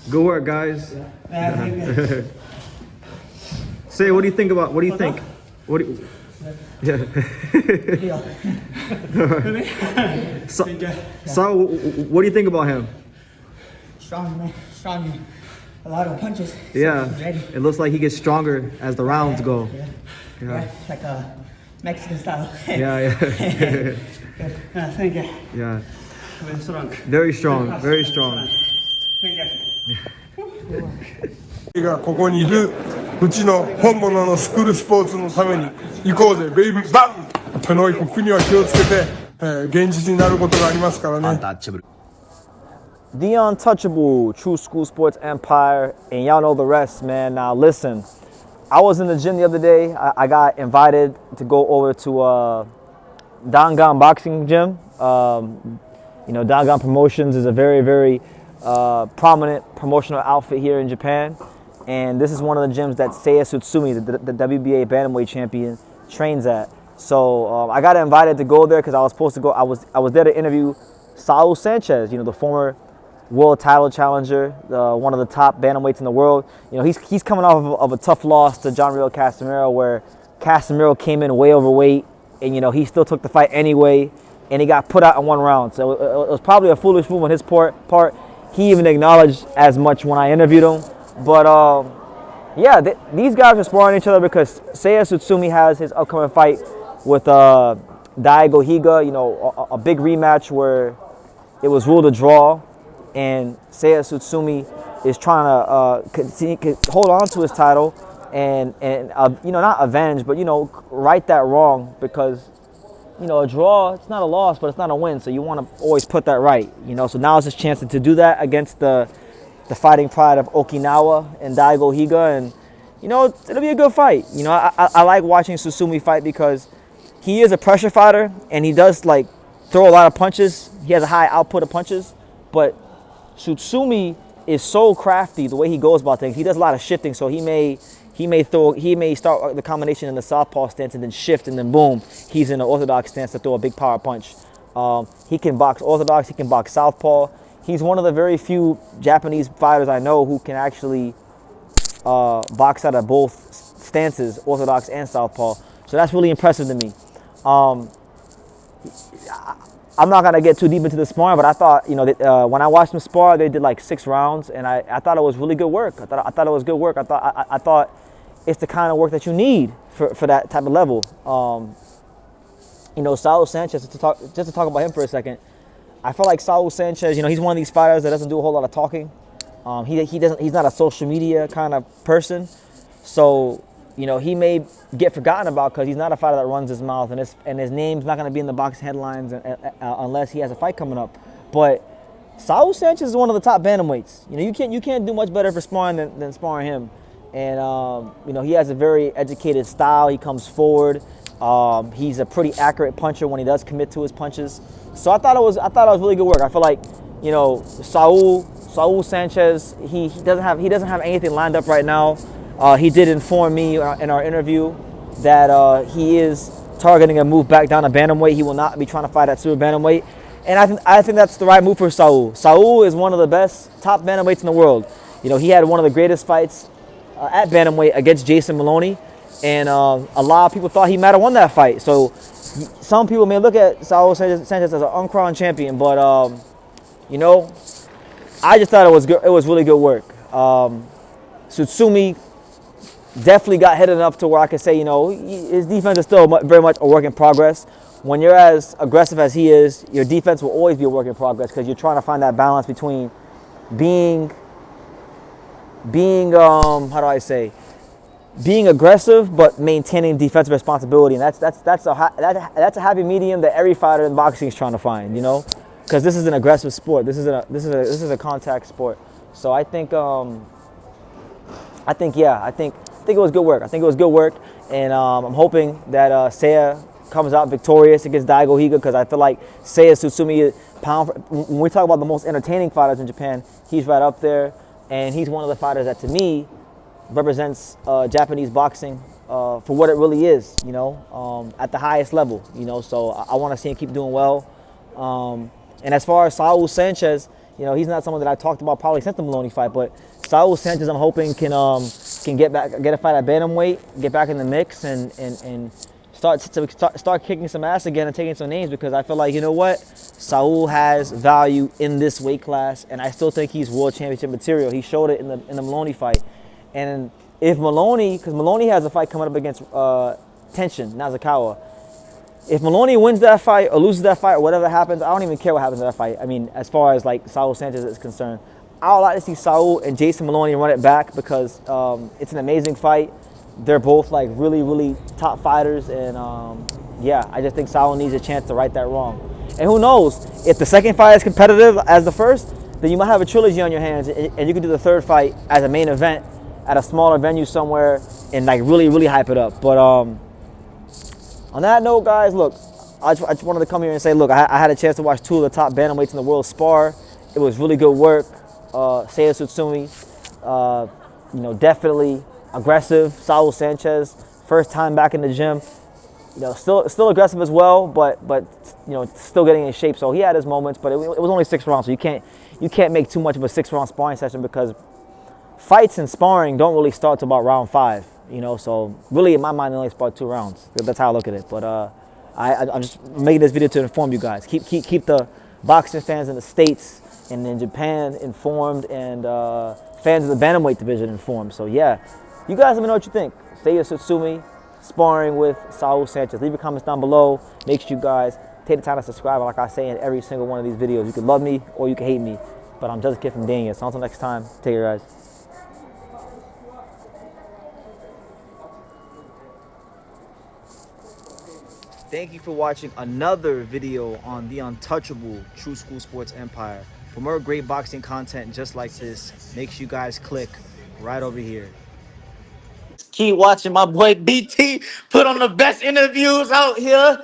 Good work, guys. Say, what do you think about? What do you think? What do you? Yeah. Saul, what do you think about him? Strong, man. Strong. A lot of punches. Yeah. It looks like he gets stronger as the rounds go. Yeah. Like a Mexican style. Yeah. Thank you. Yeah. Very strong. Very strong. Very strong. Thank you. がここにいるうちの本物のスクールスポーツのために行こうぜベイビーバン手の国には気をつけて、現実になることがありますからね The untouchable true school sports empire, and y'all know the rest, man. Now listen, I was in the gym the other day. I got invited to go over to Dangan Boxing Gym. Dangan Promotions is a very, very prominent promotional outfit here in Japan. And this is one of the gyms that Seiya Tsutsumi, the WBA bantamweight champion, trains at. So I got invited to go there because I was supposed to go. I was there to interview Saul Sanchez, the former world title challenger, one of the top bantamweights in the world. He's coming off of a tough loss to John Real Casimiro, where Casimiro came in way overweight, and he still took the fight anyway, and he got put out in one round. So it was probably a foolish move on his part. He even acknowledged as much when I interviewed him. But yeah, these guys are sparring each other because Seiya Tsutsumi has his upcoming fight with Daigo Higa, a big rematch where it was ruled a draw, and Seiya Tsutsumi is trying to hold on to his title and not avenge, but right that wrong, because a draw, it's not a loss, but it's not a win, so you want to always put that right, so now it's his chance to do that against the fighting pride of Okinawa and Daigo Higa, and it'll be a good fight. I like watching Tsutsumi fight because he is a pressure fighter, and he does throw a lot of punches. He has a high output of punches, but Tsutsumi is so crafty the way he goes about things. He does a lot of shifting, so he may start the combination in the southpaw stance and then shift, and then boom, he's in an orthodox stance to throw a big power punch. He can box orthodox, he can box southpaw. He's one of the very few Japanese fighters I know who can actually box out of both stances, orthodox and southpaw. So that's really impressive to me. I'm not gonna get too deep into the sparring, but I thought, when I watched them spar, they did 6 rounds, and I thought it was really good work. I thought it was good work. I thought it's the kind of work that you need for that type of level. Saul Sanchez, just to talk about him for a second. I feel like Saul Sanchez, he's one of these fighters that doesn't do a whole lot of talking. He's not a social media kind of person, so he may get forgotten about because he's not a fighter that runs his mouth, and his name's not going to be in the boxing headlines unless he has a fight coming up. But Saul Sanchez is one of the top bantamweights. You can't do much better for sparring than sparring him, and he has a very educated style. He comes forward. He's a pretty accurate puncher when he does commit to his punches. So I thought it was really good work. I feel like Saul Sanchez, he doesn't have anything lined up right now. He did inform me in our interview that he is targeting a move back down to bantamweight. He will not be trying to fight at super bantamweight, and I think that's the right move for Saul. Saul is one of the best top bantamweights in the world. He had one of the greatest fights at bantamweight against Jason Maloney, and a lot of people thought he might have won that fight. So some people may look at Saul Sanchez as an uncrowned champion, but I just thought it was good. It was really good work. Tsutsumi definitely got hit enough to where I could say, his defense is still very much a work in progress. When you're as aggressive as he is, your defense will always be a work in progress because you're trying to find that balance between being aggressive but maintaining defensive responsibility, and that's a happy medium that every fighter in boxing is trying to find, because this is an aggressive sport. This is a contact sport. So I think it was good work. And I'm hoping that Seiya comes out victorious against Daigo Higa, because I feel like Seiya Tsutsumi, when we talk about the most entertaining fighters in Japan, he's right up there, and he's one of the fighters that, to me, represents Japanese boxing for what it really is, at the highest level, So I want to see him keep doing well. And as far as Saul Sanchez, You know, he's not someone that I talked about probably since the Maloney fight, but Saul Sanchez, I'm hoping can get a fight at bantamweight, get back in the mix, and start kicking some ass again and taking some names, because I feel like, you know what, Saul has value in this weight class, and I still think he's world championship material. He showed it in the Maloney fight, and if Maloney, because Maloney has a fight coming up against Tenshin Nasukawa. If Maloney wins that fight or loses that fight or whatever happens, I don't even care what happens in that fight. I mean, as far as like Saul Sanchez is concerned, I would like to see Saul and Jason Maloney run it back, because it's an amazing fight. They're both like really, really top fighters, and yeah, I just think Saul needs a chance to right that wrong. And who knows, if the second fight is competitive as the first, then you might have a trilogy on your hands, and you can do the third fight as a main event at a smaller venue somewhere and like really, really hype it up. But on that note, guys, look, I just wanted to come here and say, look, I had a chance to watch two of the top bantamweights in the world spar. It was really good work. Seiya Tsutsumi, you know, definitely aggressive. Saul Sanchez, first time back in the gym, you know, still aggressive as well, but you know, still getting in shape. So he had his moments, but it was only 6 rounds, so you can't make too much of a 6-round sparring session, because fights and sparring don't really start till about round 5. You know, so really in my mind, they only spar 2 rounds. That's how I look at it. But I'm just making this video to inform you guys. Keep the boxing fans in the States and in Japan informed, and fans of the bantamweight division informed. So yeah, you guys let me know what you think. Seiya Tsutsumi sparring with Saul Sanchez. Leave your comments down below. Make sure you guys take the time to subscribe. Like I say in every single one of these videos, you can love me or you can hate me, but I'm just a kid from Dania. So until next time, take care, guys. Thank you for watching another video on the untouchable True School Sports Empire. For more great boxing content just like this, make sure you guys click right over here. Keep watching my boy BT put on the best interviews out here.